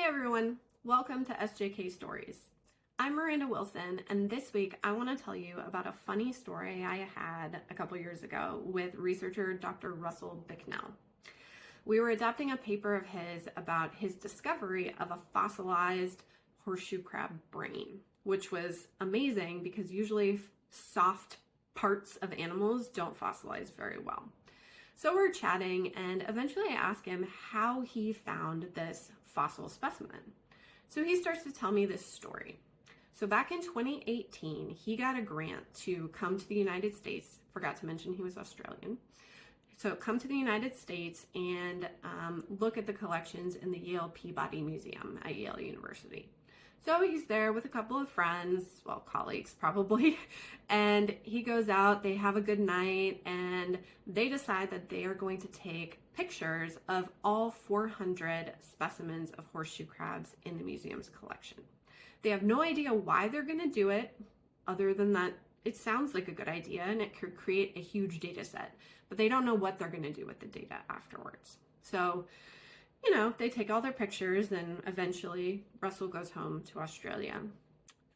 everyone, welcome to SJK Stories. I'm Miranda Wilson, and this week I want to tell you about a funny story I had a couple years ago with researcher Dr. Russell Bicknell. We were adapting a paper of his about his discovery of a fossilized horseshoe crab brain, which was amazing because usually soft parts of animals don't fossilize very well. So we're chatting, and eventually I ask him how he found this fossil specimen. So he starts to tell me this story. So back in 2018, he got a grant to come to the United States. Forgot to mention he was Australian. So come to the United States and look at the collections in the Yale Peabody Museum at Yale University. So he's there with a couple of friends, well, colleagues probably, and he goes out, they have a good night, and they decide that they are going to take pictures of all 400 specimens of horseshoe crabs in the museum's collection. They have no idea why they're going to do it, other than that it sounds like a good idea and it could create a huge data set, but they don't know what they're going to do with the data afterwards. So they take all their pictures, and eventually Russell goes home to Australia.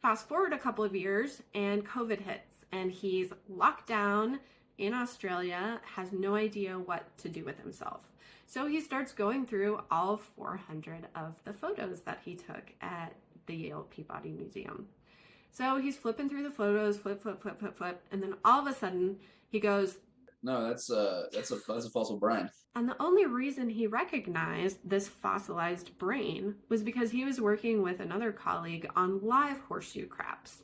Fast forward a couple of years and COVID hits, and he's locked down in Australia, has no idea what to do with himself. So he starts going through all 400 of the photos that he took at the Yale Peabody Museum. So he's flipping through the photos, flip, and then all of a sudden he goes, "No, that's a fossil brain." And the only reason he recognized this fossilized brain was because he was working with another colleague on live horseshoe crabs.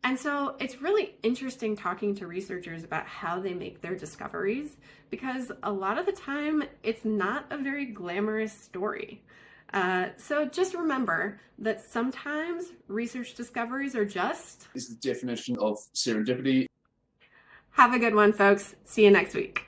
And so it's really interesting talking to researchers about how they make their discoveries, because a lot of the time it's not a very glamorous story. So just remember that sometimes research discoveries are just... It's the definition of serendipity. Have a good one, folks. See you next week.